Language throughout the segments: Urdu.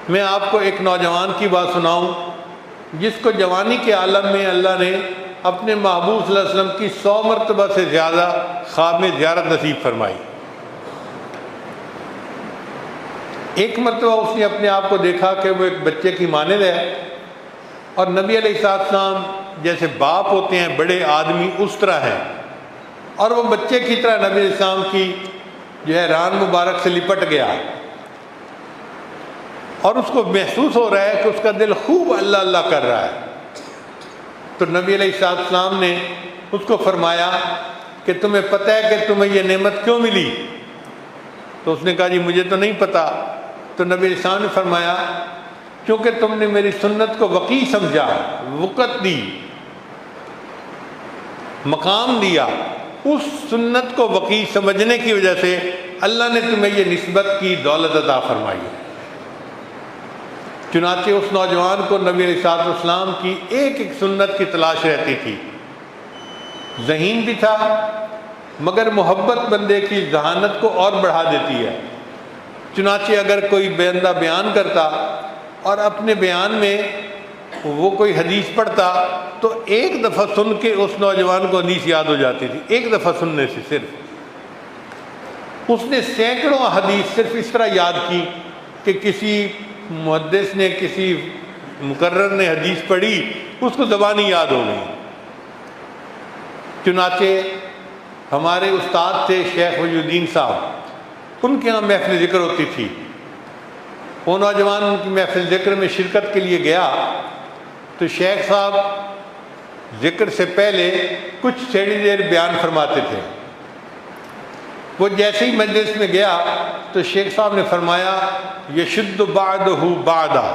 میں آپ کو ایک نوجوان کی بات سناؤں جس کو جوانی کے عالم میں اللہ نے اپنے محبوب صلی اللہ علیہ وسلم کی 100 مرتبہ سے زیادہ خواب میں زیارت نصیب فرمائی۔ ایک مرتبہ اس نے اپنے آپ کو دیکھا کہ وہ ایک بچے کی مانند ہے، اور نبی علیہ السلام جیسے باپ ہوتے ہیں، بڑے آدمی اس طرح ہیں، اور وہ بچے کی طرح نبی علیہ السلام کی جو ہے ران مبارک سے لپٹ گیا، اور اس کو محسوس ہو رہا ہے کہ اس کا دل خوب اللہ اللہ کر رہا ہے۔ تو نبی علیہ السلام نے اس کو فرمایا کہ تمہیں پتہ ہے کہ تمہیں یہ نعمت کیوں ملی؟ تو اس نے کہا جی مجھے تو نہیں پتہ۔ تو نبی علیہ السلام نے فرمایا کیونکہ تم نے میری سنت کو وقیع سمجھا، وقت دی، مقام دیا، اس سنت کو وقیع سمجھنے کی وجہ سے اللہ نے تمہیں یہ نسبت کی دولت عطا فرمائی ہے۔ چنانچہ اس نوجوان کو نبی علیہ السلام کی ایک ایک سنت کی تلاش رہتی تھی، ذہین بھی تھا، مگر محبت بندے کی ذہانت کو اور بڑھا دیتی ہے۔ چنانچہ اگر کوئی بندہ بیان کرتا اور اپنے بیان میں وہ کوئی حدیث پڑھتا تو ایک دفعہ سن کے اس نوجوان کو حدیث یاد ہو جاتی تھی، ایک دفعہ سننے سے صرف۔ اس نے سینکڑوں حدیث صرف اس طرح یاد کی کہ کسی محدث نے، کسی مقرر نے حدیث پڑھی، اس کو زبانی یاد ہو گئی۔ چنانچہ ہمارے استاد تھے شیخ ولی الدین صاحب، ان کے ہاں محفل ذکر ہوتی تھی۔ وہ نوجوان ان کی محفل ذکر میں شرکت کے لیے گیا تو شیخ صاحب ذکر سے پہلے کچھ تھوڑی دیر بیان فرماتے تھے۔ وہ جیسے ہی مجلس میں گیا تو شیخ صاحب نے فرمایا یشد بعدہ بعدا،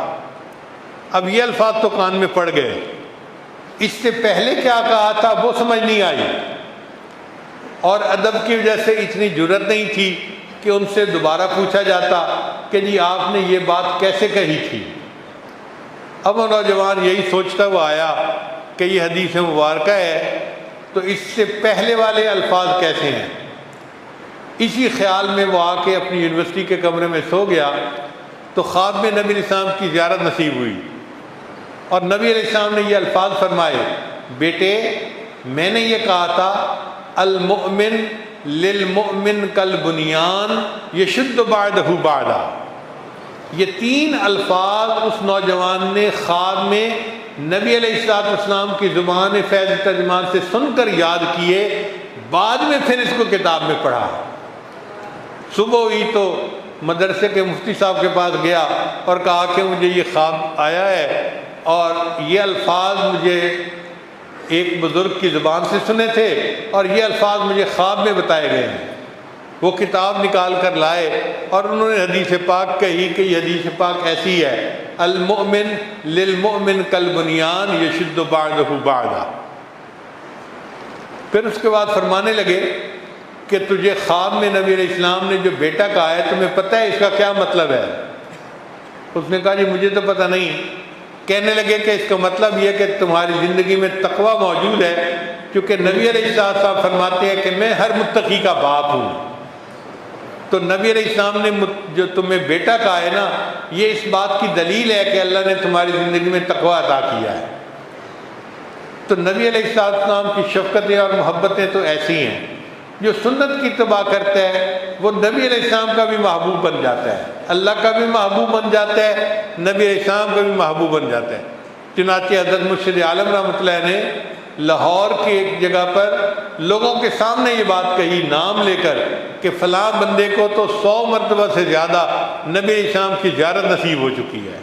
اب یہ الفاظ تو کان میں پڑ گئے، اس سے پہلے کیا کہا تھا وہ سمجھ نہیں آئی، اور ادب کی وجہ سے اتنی جرأت نہیں تھی کہ ان سے دوبارہ پوچھا جاتا کہ جی آپ نے یہ بات کیسے کہی تھی۔ اب وہ نوجوان یہی سوچتا ہوا آیا کہ یہ حدیث مبارکہ ہے تو اس سے پہلے والے الفاظ کیسے ہیں۔ اسی خیال میں وہ آ کے اپنی یونیورسٹی کے کمرے میں سو گیا تو خواب میں نبی علیہ السلام کی زیارت نصیب ہوئی، اور نبی علیہ السلام نے یہ الفاظ فرمائے، بیٹے میں نے یہ کہا تھا المؤمن للمؤمن کالبنیان یشد بعدہ بعدا۔ یہ 3 الفاظ اس نوجوان نے خواب میں نبی علیہ السلام کی زبان فیض ترجمان سے سن کر یاد کیے، بعد میں پھر اس کو کتاب میں پڑھا۔ صبح ہوئی تو مدرسے کے مفتی صاحب کے پاس گیا اور کہا کہ مجھے یہ خواب آیا ہے اور یہ الفاظ مجھے ایک بزرگ کی زبان سے سنے تھے اور یہ الفاظ مجھے خواب میں بتائے گئے ہیں۔ وہ کتاب نکال کر لائے اور انہوں نے حدیث پاک کہی کہ یہ حدیث پاک ایسی ہے، المؤمن للمؤمن کالبنیان یشد بعدہ بعدا۔ پھر اس کے بعد فرمانے لگے کہ تجھے خواب میں نبی علیہ السلام نے جو بیٹا کہا ہے تمہیں پتہ ہے اس کا کیا مطلب ہے؟ اس نے کہا جی مجھے تو پتہ نہیں۔ کہنے لگے کہ اس کا مطلب یہ کہ تمہاری زندگی میں تقویٰ موجود ہے، کیونکہ نبی علیہ السلام فرماتے ہیں کہ میں ہر متقی کا باپ ہوں۔ تو نبی علیہ السلام نے جو تمہیں بیٹا کہا ہے نا، یہ اس بات کی دلیل ہے کہ اللہ نے تمہاری زندگی میں تقویٰ عطا کیا ہے۔ تو نبی علیہ السلام کی شفقتیں اور محبتیں تو ایسی ہیں، جو سنت کی اتباع کرتا ہے وہ نبی علیہ السلام کا بھی محبوب بن جاتا ہے، اللہ کا بھی محبوب بن جاتا ہے، نبی علیہ السلام کا بھی محبوب بن جاتا ہے۔ چنانچہ حضرت مرشد عالم رحمۃ اللہ نے لاہور کی ایک جگہ پر لوگوں کے سامنے یہ بات کہی نام لے کر کہ فلاں بندے کو تو 100 مرتبہ سے زیادہ نبی علیہ السلام کی زیارت نصیب ہو چکی ہے۔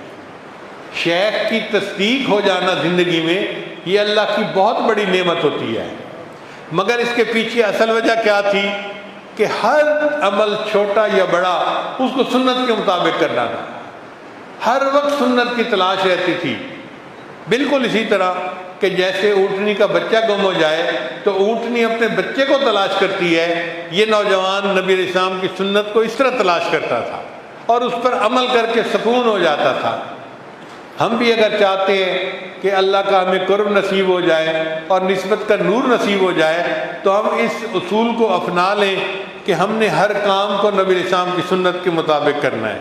شیخ کی تصدیق ہو جانا زندگی میں یہ اللہ کی بہت بڑی نعمت ہوتی ہے، مگر اس کے پیچھے اصل وجہ کیا تھی کہ ہر عمل چھوٹا یا بڑا اس کو سنت کے مطابق کرنا تھا، ہر وقت سنت کی تلاش رہتی تھی۔ بالکل اسی طرح کہ جیسے اونٹنی کا بچہ گم ہو جائے تو اونٹنی اپنے بچے کو تلاش کرتی ہے، یہ نوجوان نبی علیہ السلام کی سنت کو اس طرح تلاش کرتا تھا اور اس پر عمل کر کے سکون ہو جاتا تھا۔ ہم بھی اگر چاہتے ہیں کہ اللہ کا ہمیں قرب نصیب ہو جائے اور نسبت کا نور نصیب ہو جائے تو ہم اس اصول کو اپنا لیں کہ ہم نے ہر کام کو نبی علیہ السلام کی سنت کے مطابق کرنا ہے۔